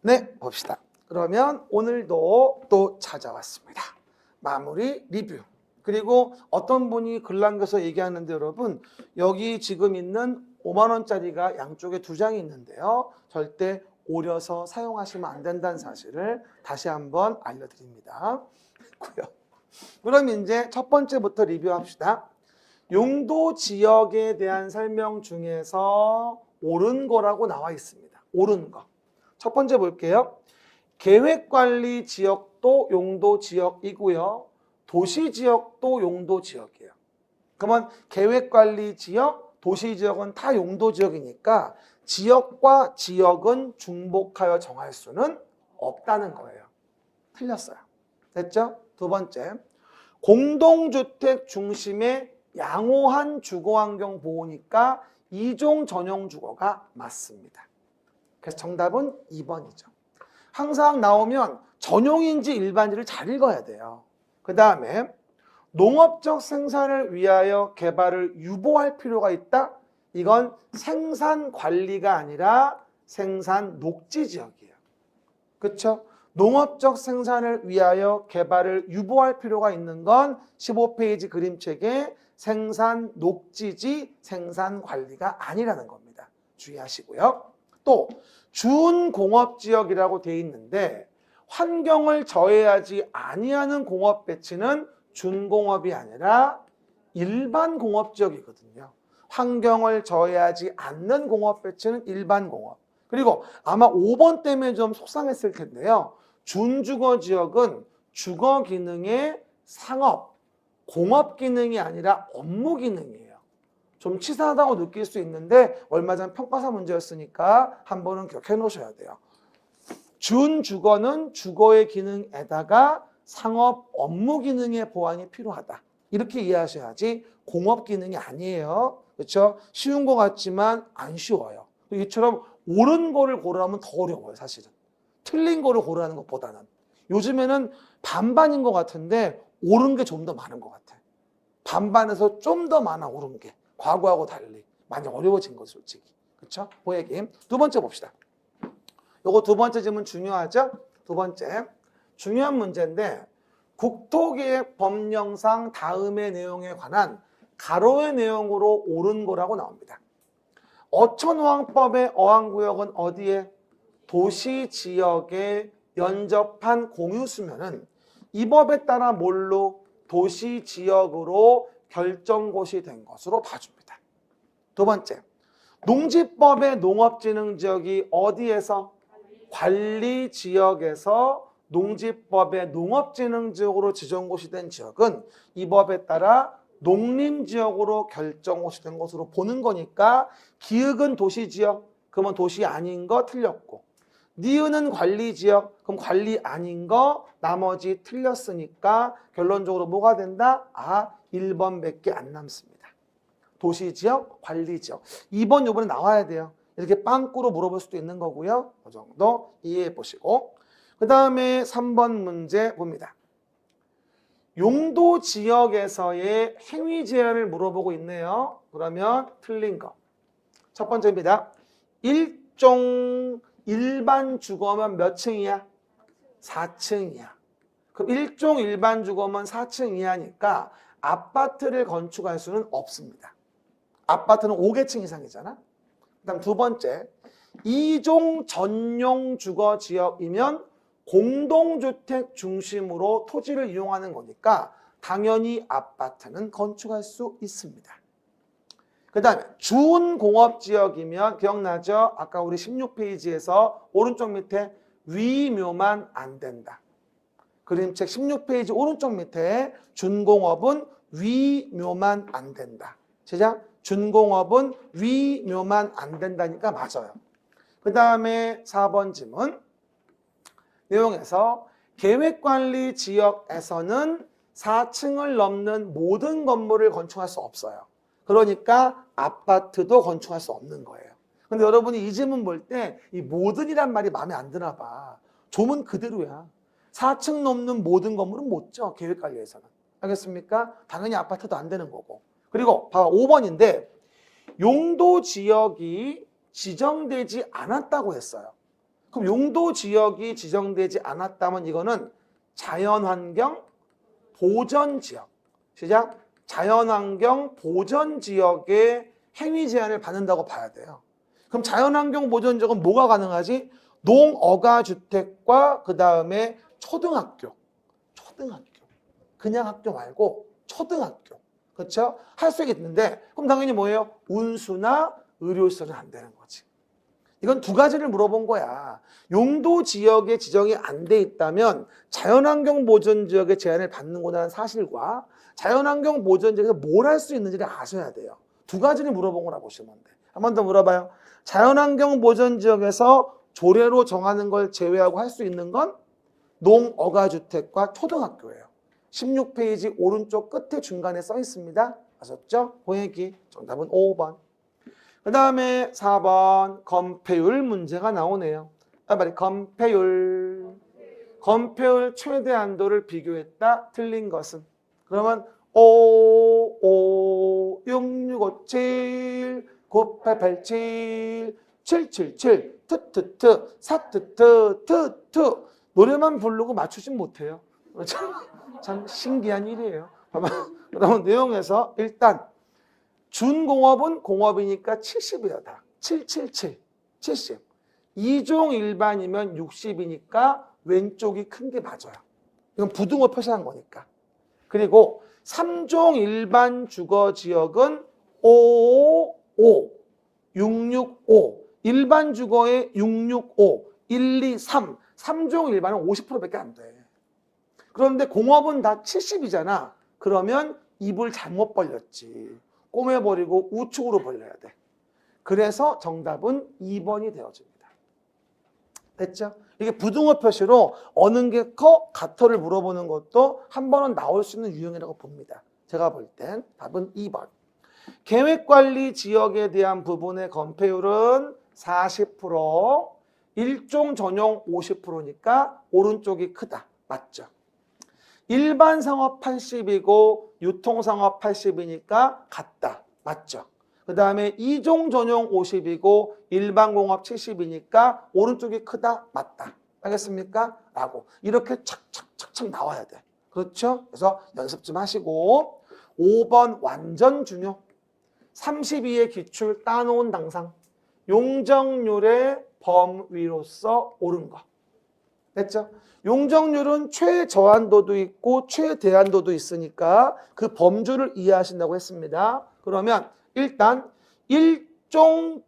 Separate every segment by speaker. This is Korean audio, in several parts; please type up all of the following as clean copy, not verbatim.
Speaker 1: 네, 봅시다. 그러면 오늘도 또 찾아왔습니다. 마무리 리뷰. 그리고 어떤 분이 글 남겨서 얘기하는데 여러분, 여기 지금 있는 5만 원짜리가 양쪽에 두 장이 있는데요. 절대 오려서 사용하시면 안 된다는 사실을 다시 한번 알려드립니다. 그럼 이제 첫 번째부터 리뷰합시다. 용도 지역에 대한 설명 중에서 옳은 거라고 나와 있습니다. 옳은 거. 첫 번째 볼게요. 계획관리 지역도 용도 지역이고요. 도시지역도 용도 지역이에요. 그러면 계획관리 지역, 도시지역은 다 용도 지역이니까 지역과 지역은 중복하여 정할 수는 없다는 거예요. 틀렸어요. 됐죠? 두 번째, 공동주택 중심의 양호한 주거환경 보호니까 이종 전용 주거가 맞습니다. 그래서 정답은 2번이죠. 항상 나오면 전용인지 일반지를 잘 읽어야 돼요. 그 다음에 농업적 생산을 위하여 개발을 유보할 필요가 있다? 이건 생산 관리가 아니라 생산 녹지 지역이에요. 그렇죠? 농업적 생산을 위하여 개발을 유보할 필요가 있는 건 15페이지 그림책에 생산 녹지지 생산 관리가 아니라는 겁니다. 주의하시고요. 또 준공업지역이라고 돼 있는데 환경을 저해하지 아니하는 공업 배치는 준공업이 아니라 일반 공업지역이거든요. 환경을 저해하지 않는 공업 배치는 일반 공업. 그리고 아마 5번 때문에 좀 속상했을 텐데요. 준주거 지역은 주거 기능의 상업, 공업 기능이 아니라 업무 기능이에요. 좀 치사하다고 느낄 수 있는데 얼마 전 평가사 문제였으니까 한 번은 기억해 놓으셔야 돼요. 준주거는 주거의 기능에다가 상업 업무 기능의 보완이 필요하다. 이렇게 이해하셔야지 공업 기능이 아니에요. 그렇죠? 쉬운 것 같지만 안 쉬워요. 이처럼 옳은 거를 고르라면 더 어려워요, 사실은. 틀린 거를 고르라는 것보다는. 요즘에는 반반인 것 같은데 옳은 게 좀 더 많은 것 같아. 반반에서 좀 더 많아, 옳은 게. 과거하고 달리. 많이 어려워진 거죠, 솔직히. 그렇죠? 보여김. 두 번째 봅시다. 요거 두 번째 질문 중요하죠? 두 번째. 중요한 문제인데 국토계획 법령상 다음의 내용에 관한 가로의 내용으로 옳은 거라고 나옵니다. 어촌어항법의 어항구역은 어디에? 도시지역에 연접한 공유수면은 이 법에 따라 뭘로? 도시지역으로 결정고시 된 것으로 봐줍니다. 두 번째, 농지법의 농업진흥지역이 어디에서? 관리지역에서 농지법의 농업진흥지역으로 지정고시된 지역은 이 법에 따라 농림지역으로 결정고시된 것으로 보는 거니까 기역은 도시지역, 그러면 도시 아닌 거 틀렸고 니은은 관리지역, 그럼 관리 아닌 거 나머지 틀렸으니까 결론적으로 뭐가 된다? 1번밖에 안 남습니다. 도시지역, 관리지역. 2번 요번에 나와야 돼요. 이렇게 빵꾸로 물어볼 수도 있는 거고요. 그 정도 이해해 보시고. 그 다음에 3번 문제 봅니다. 용도 지역에서의 행위 제한을 물어보고 있네요. 그러면 틀린 거. 첫 번째입니다. 일종 일반 주거면 몇 층이야? 4층이야. 그럼 일종 일반 주거면 4층 이하니까 아파트를 건축할 수는 없습니다. 아파트는 5개층 이상이잖아. 그 다음 두 번째, 2종 전용 주거 지역이면 공동주택 중심으로 토지를 이용하는 거니까 당연히 아파트는 건축할 수 있습니다. 그 다음에 준공업지역이면 기억나죠? 아까 우리 16페이지에서 오른쪽 밑에 위묘만 안 된다. 그림책 16페이지 오른쪽 밑에 준공업은 위묘만 안 된다. 제작? 준공업은 위묘만 안 된다니까 맞아요. 그 다음에 4번 질문 내용에서 계획관리 지역에서는 4층을 넘는 모든 건물을 건축할 수 없어요. 그러니까 아파트도 건축할 수 없는 거예요. 근데 여러분이 이 질문 볼 때 이 모든이란 말이 마음에 안 드나 봐. 조문 그대로야. 4층 넘는 모든 건물은 못 져, 계획관리에서는. 알겠습니까? 당연히 아파트도 안 되는 거고. 그리고 봐봐, 5번인데 용도 지역이 지정되지 않았다고 했어요. 그럼 용도 지역이 지정되지 않았다면 이거는 자연환경 보전 지역. 시작. 자연환경 보전 지역의 행위 제한을 받는다고 봐야 돼요. 그럼 자연환경 보전 지역은 뭐가 가능하지? 농어가주택과 그 다음에 초등학교. 그냥 학교 말고 초등학교. 그렇죠? 할 수 있는데 그럼 당연히 뭐예요? 운수나 의료시설은 안 되는 거지. 이건 두 가지를 물어본 거야. 용도 지역에 지정이 안 돼 있다면 자연환경 보전 지역의 제한을 받는구나라는 사실과 자연환경 보전 지역에서 뭘 할 수 있는지를 아셔야 돼요. 두 가지를 물어본 거라 보시면 돼. 한 번 더 물어봐요. 자연환경 보전 지역에서 조례로 정하는 걸 제외하고 할 수 있는 건 농어가주택과 초등학교예요. 16페이지 오른쪽 끝에 중간에 써 있습니다. 아셨죠? 보행기 정답은 5번. 그 다음에 4번 건폐율 문제가 나오네요. 빨리 건폐율 최대한도를 비교했다. 틀린 것은 그러면 5, 5, 6, 6, 5, 7, 9, 8, 8, 7, 7, 7, 7, 트트트, 사트트, 트트. 노래만 부르고 맞추진 못해요. 참 신기한 일이에요. 그러면 내용에서 일단 준공업은 공업이니까 70이야 다. 777, 70. 2종 일반이면 60이니까 왼쪽이 큰 게 맞아요. 이건 부등호 표시한 거니까. 그리고 3종 일반 주거지역은 555, 665. 일반 주거의 665, 1, 2, 3. 3종 일반은 50%밖에 안 돼. 그런데 공업은 다 70이잖아. 그러면 입을 잘못 벌렸지. 꼬매버리고 우측으로 벌려야 돼. 그래서 정답은 2번이 되어집니다. 됐죠? 이게 부등호 표시로 어느 게 커? 가터를 물어보는 것도 한 번은 나올 수 있는 유형이라고 봅니다. 제가 볼 땐 답은 2번. 계획관리 지역에 대한 부분의 건폐율은 40%, 일종 전용 50%니까 오른쪽이 크다. 맞죠? 일반 상업 80이고 유통상업 80이니까 같다. 맞죠? 그 다음에 이종 전용 50이고 일반 공업 70이니까 오른쪽이 크다. 맞다. 알겠습니까? 라고 이렇게 착착착착 나와야 돼. 그렇죠? 그래서 연습 좀 하시고 5번 완전 중요. 32의 기출 따놓은 당상. 용적률의 범위로서 옳은 거. 됐죠? 용적률은 최저한도도 있고 최대한도도 있으니까 그 범주를 이해하신다고 했습니다. 그러면 일단 일종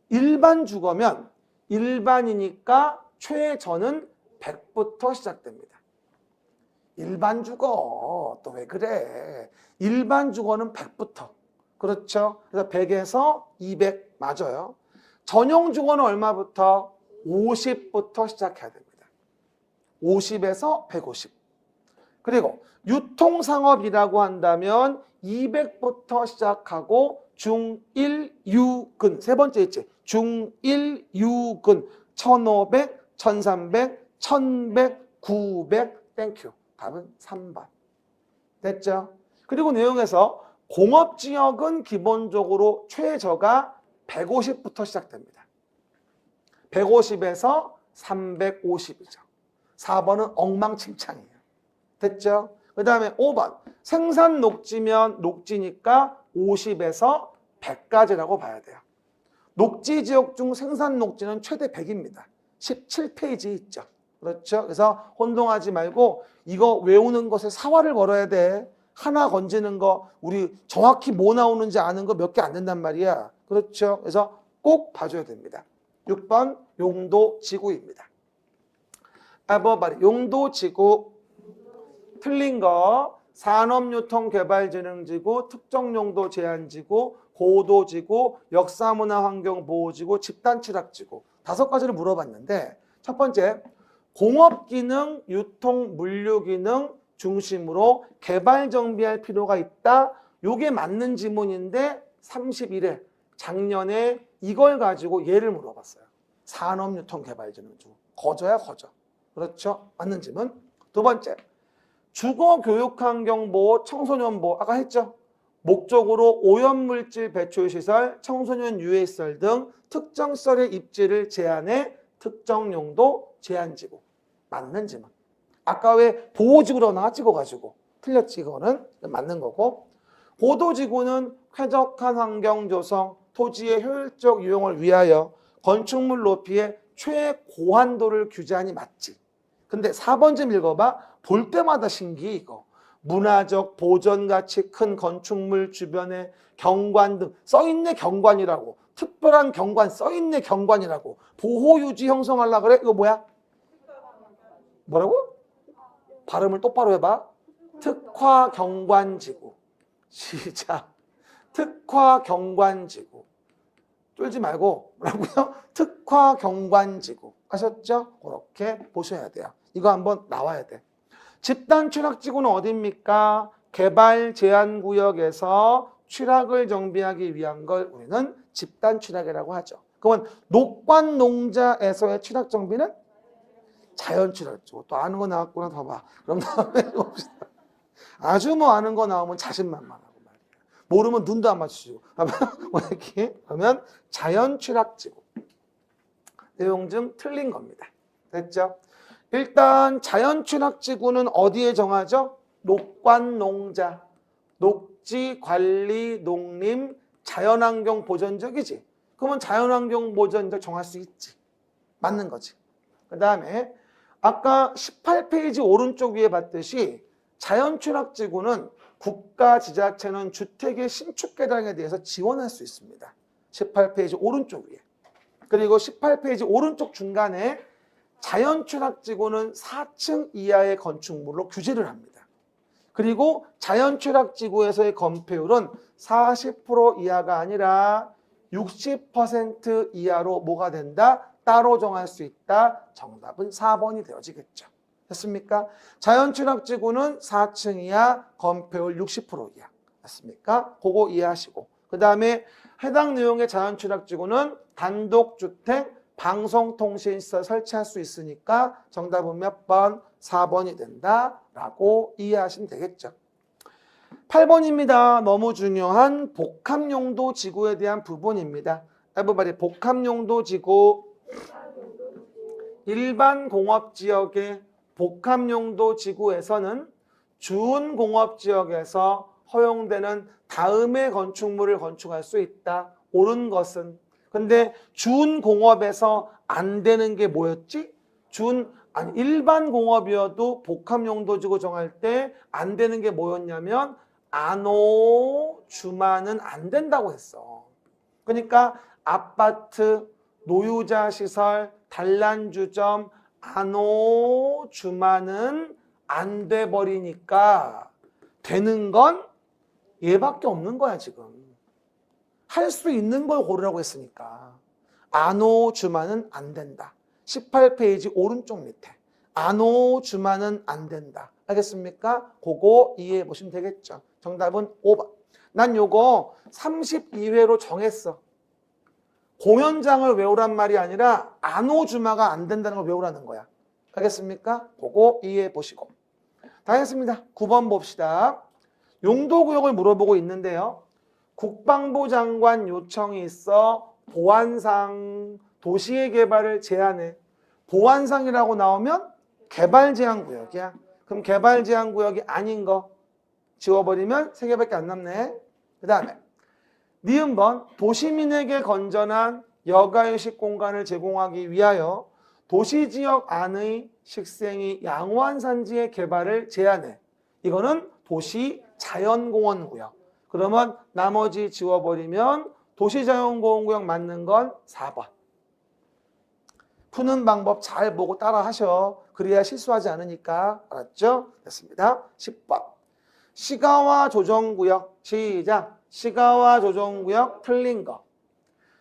Speaker 1: 일반 주거면 일반이니까 최저는 100부터 시작됩니다. 일반 주거 또 왜 그래? 일반 주거는 100부터. 그렇죠? 그래서 100에서 200 맞아요. 전용 주거는 얼마부터? 50부터 시작해야 됩니다. 50에서 150. 그리고 유통상업이라고 한다면 200부터 시작하고 중1, 6은 세 번째 있지. 중1, 6은 1500, 1300, 1100, 900 땡큐. 답은 3번. 됐죠? 그리고 내용에서 공업지역은 기본적으로 최저가 150부터 시작됩니다. 150에서 350이죠. 4번은 엉망진창이에요. 됐죠? 그 다음에 5번. 생산 녹지면 녹지니까 50에서 100까지라고 봐야 돼요. 녹지 지역 중 생산 녹지는 최대 100입니다. 17페이지 있죠. 그렇죠? 그래서 혼동하지 말고 이거 외우는 것에 사활을 걸어야 돼. 하나 건지는 거 우리 정확히 뭐 나오는지 아는 거 몇 개 안 된단 말이야. 그렇죠? 그래서 꼭 봐줘야 됩니다. 6번 용도지구입니다. 용도지구 틀린 거 산업유통개발진흥지구, 특정용도제한지구, 고도지구, 역사문화환경보호지구, 집단취락지구 5가지를 물어봤는데 첫 번째 공업기능, 유통, 물류기능 중심으로 개발 정비할 필요가 있다. 이게 맞는 지문인데 31회 작년에 이걸 가지고 예를 물어봤어요. 산업유통개발진흥지구 거저야 거저. 그렇죠? 맞는 지문. 두 번째 주거교육환경보호, 청소년보호 아까 했죠? 목적으로 오염물질 배출시설, 청소년 유해시설 등 특정 시설의 입지를 제한해 특정 용도 제한지구. 맞는지만. 아까 왜 보호지구라고 나 찍어가지고 틀렸지 이거는 맞는 거고. 보도지구는 쾌적한 환경 조성, 토지의 효율적 이용을 위하여 건축물 높이의 최고한도를 규제하니 맞지. 근데 4번 좀 읽어봐. 볼 때마다 신기해 이거. 문화적 보존 가치 큰 건축물 주변에 경관 등 써있네 경관이라고. 특별한 경관 써있네 경관이라고. 보호유지 형성하려고 그래? 이거 뭐야? 뭐라고? 발음을 똑바로 해봐. 특화 경관지구. 시작. 특화 경관지구. 쫄지 말고 뭐라고요? 특화 경관지구. 아셨죠? 그렇게 보셔야 돼요. 이거 한번 나와야 돼. 집단 취락지구는 어디입니까? 개발 제한 구역에서 취락을 정비하기 위한 걸 우리는 집단 취락이라고 하죠. 그러면 녹관 농자에서의 취락 정비는 자연 취락지구. 또 아는 거 나왔구나. 봐봐. 그럼 다음에 봅시다. 아주 뭐 아는 거 나오면 자신만만하고 말이야. 모르면 눈도 안 맞추시고. 이렇게 그러면 자연 취락지구. 내용 중 틀린 겁니다. 됐죠? 일단 자연 취락지구는 어디에 정하죠? 녹관 농자, 녹지 관리 농림 자연환경 보전적이지. 그러면 자연환경 보전적 정할 수 있지. 맞는 거지. 그 다음에 아까 18페이지 오른쪽 위에 봤듯이 자연 취락지구는 국가 지자체는 주택의 신축 개량에 대해서 지원할 수 있습니다. 18페이지 오른쪽 위에. 그리고 18페이지 오른쪽 중간에 자연 취락지구는 4층 이하의 건축물로 규제를 합니다. 그리고 자연 취락지구에서의 건폐율은 40% 이하가 아니라 60% 이하로 뭐가 된다? 따로 정할 수 있다. 정답은 4번이 되어지겠죠. 됐습니까? 자연 취락지구는 4층 이하, 건폐율 60% 이하. 됐습니까? 그거 이해하시고. 그 다음에 해당 내용의 자연 취락지구는 단독주택, 방송통신시설 설치할 수 있으니까 정답은 몇 번? 4번이 된다라고 이해하시면 되겠죠. 8번입니다. 너무 중요한 복합용도 지구에 대한 부분입니다. everybody, 복합용도 지구. 일반 공업지역의 복합용도 지구에서는 준공업지역에서 허용되는 다음의 건축물을 건축할 수 있다. 옳은 것은. 근데 준공업에서 안 되는 게 뭐였지? 일반 공업이어도 복합용도지구 정할 때 안 되는 게 뭐였냐면 안호 주만은 안 된다고 했어. 그러니까 아파트, 노유자 시설, 단란주점, 안호 주만은 안 돼 버리니까 되는 건 얘밖에 없는 거야 지금. 할 수 있는 걸 고르라고 했으니까. 안호 주만은 안 된다. 18페이지 오른쪽 밑에. 안호 주만은 안 된다. 알겠습니까? 그거 이해해 보시면 되겠죠. 정답은 5번. 난 요거 32회로 정했어. 공연장을 외우란 말이 아니라 안호 주마가 안 된다는 걸 외우라는 거야. 알겠습니까? 그거 이해해 보시고. 다 했습니다. 9번 봅시다. 용도구역을 물어보고 있는데요. 국방부 장관 요청이 있어 보안상 도시의 개발을 제한해. 보안상이라고 나오면 개발제한구역이야. 그럼 개발제한구역이 아닌 거 지워버리면 3개밖에 안 남네. 그 다음에 니은번 도시민에게 건전한 여가휴식 공간을 제공하기 위하여 도시지역 안의 식생이 양호한 산지의 개발을 제한해. 이거는 도시 자연공원구역. 그러면 나머지 지워버리면 도시자연공원구역 맞는 건 4번. 푸는 방법 잘 보고 따라 하셔. 그래야 실수하지 않으니까. 알았죠? 됐습니다. 10번. 시가와 조정구역. 시작. 시가와 조정구역 틀린 거.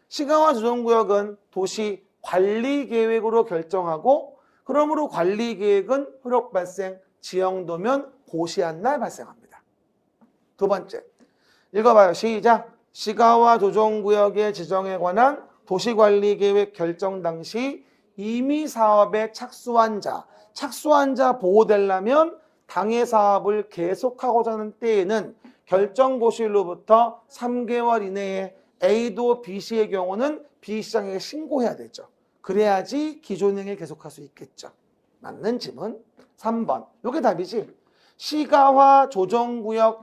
Speaker 1: 시가와 조정구역은 도시 관리계획으로 결정하고 그러므로 관리계획은 효력 발생, 지형도면 고시한 날 발생합니다. 두 번째. 읽어봐요. 시작. 시가와 조정구역의 지정에 관한 도시관리계획 결정 당시 이미 사업에 착수한 자 보호되려면 당해 사업을 계속하고자 하는 때에는 결정고시일로부터 3개월 이내에 A도 B시의 경우는 B시장에게 신고해야 되죠. 그래야지 기존행위를 계속할 수 있겠죠. 맞는 질문 3번. 이게 답이지. 시가화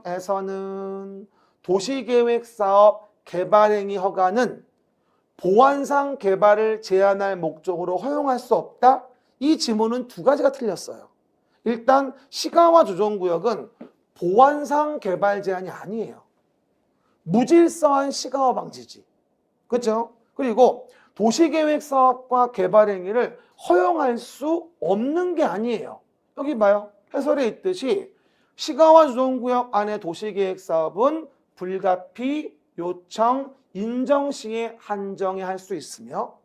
Speaker 1: 조정구역에서는 도시계획사업 개발행위 허가는 보안상 개발을 제한할 목적으로 허용할 수 없다? 이 지문은 두 가지가 틀렸어요. 일단 시가화 조정구역은 보안상 개발 제한이 아니에요. 무질서한 시가화 방지지. 그렇죠? 그리고 도시계획사업과 개발행위를 허용할 수 없는 게 아니에요. 여기 봐요. 해설에 있듯이 시가화 조정구역 안에 도시계획사업은 불가피, 요청, 인정 시에 한정에 할 수 있으며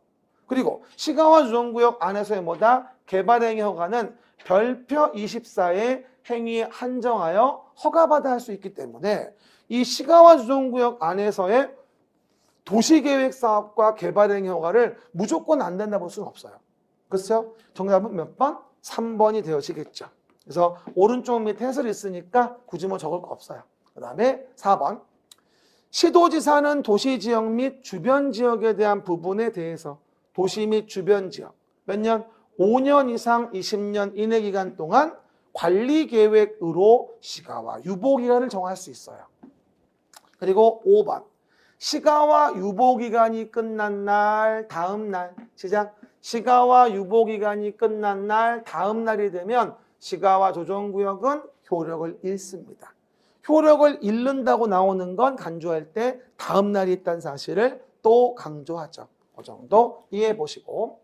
Speaker 1: 그리고 시가화 조정구역 안에서의 뭐다? 개발행위 허가는 별표 24의 행위에 한정하여 허가받아 할 수 있기 때문에 이 시가화 조정구역 안에서의 도시계획사업과 개발행위 허가를 무조건 안 된다 볼 수는 없어요. 그렇죠? 정답은 몇 번? 3번이 되어지겠죠. 그래서 오른쪽 밑에 해설이 있으니까 굳이 뭐 적을 거 없어요. 그 다음에 4번. 시도지사는 도시지역 및 주변 지역에 대한 부분에 대해서 도시 및 주변 지역 몇 년? 5년 이상 20년 이내 기간 동안 관리계획으로 시가와 유보기간을 정할 수 있어요. 그리고 5번. 시가와 유보기간이 끝난 날, 다음 날. 시작. 시가와 유보기간이 끝난 날, 다음 날이 되면 시가와 조정구역은 효력을 잃습니다. 효력을 잃는다고 나오는 건 간주할 때 다음 날이 있다는 사실을 또 강조하죠. 그 정도 이해해 보시고.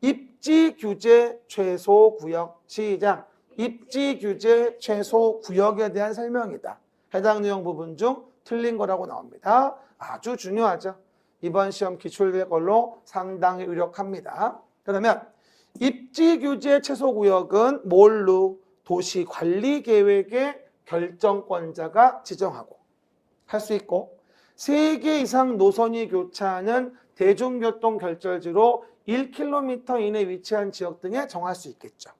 Speaker 1: 입지 규제 최소 구역. 시작. 입지 규제 최소 구역에 대한 설명이다. 해당 내용 부분 중 틀린 거라고 나옵니다. 아주 중요하죠. 이번 시험 기출될 걸로 상당히 유력합니다. 그러면 입지 규제 최소 구역은 뭘로? 도시 관리 계획의 결정권자가 지정하고 할 수 있고 3개 이상 노선이 교차하는 대중교통 결절지로 1km 이내 위치한 지역 등에 정할 수 있겠죠.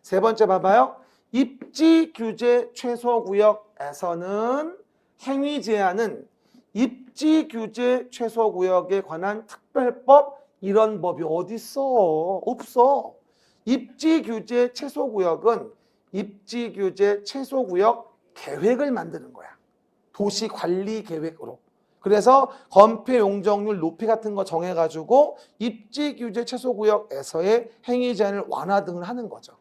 Speaker 1: 세 번째 봐봐요. 입지 규제 최소 구역에서는 행위 제한은 입지 규제 최소 구역에 관한 특별법 이런 법이 어디 있어? 없어. 입지 규제 최소 구역은 입지 규제 최소 구역 계획을 만드는 거야. 도시 관리 계획으로. 그래서 건폐 용적률 높이 같은 거 정해가지고 입지 규제 최소 구역에서의 행위 제한을 완화 등을 하는 거죠.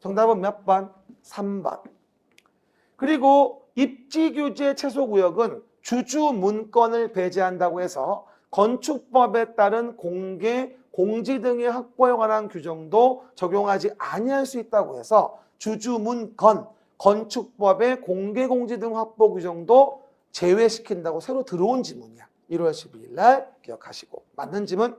Speaker 1: 정답은 몇 번? 3번. 그리고 입지 규제 최소 구역은 주주 문건을 배제한다고 해서 건축법에 따른 공개, 공지 등의 확보에 관한 규정도 적용하지 아니할 수 있다고 해서 주주문건, 건축법의 공개, 공지 등 확보 규정도 제외시킨다고 새로 들어온 지문이야. 1월 12일 날 기억하시고. 맞는 지문.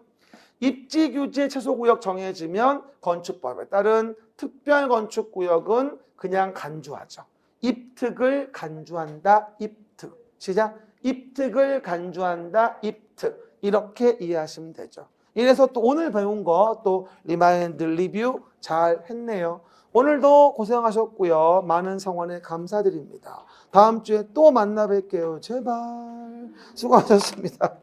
Speaker 1: 입지 규제 최소 구역 정해지면 건축법에 따른 특별 건축 구역은 그냥 간주하죠. 입특을 간주한다. 입특. 시작. 입특을 간주한다. 입특. 이렇게 이해하시면 되죠. 이래서 또 오늘 배운 거 또 리마인드 리뷰 잘 했네요. 오늘도 고생하셨고요. 많은 성원에 감사드립니다. 다음 주에 또 만나 뵐게요. 제발. 수고하셨습니다.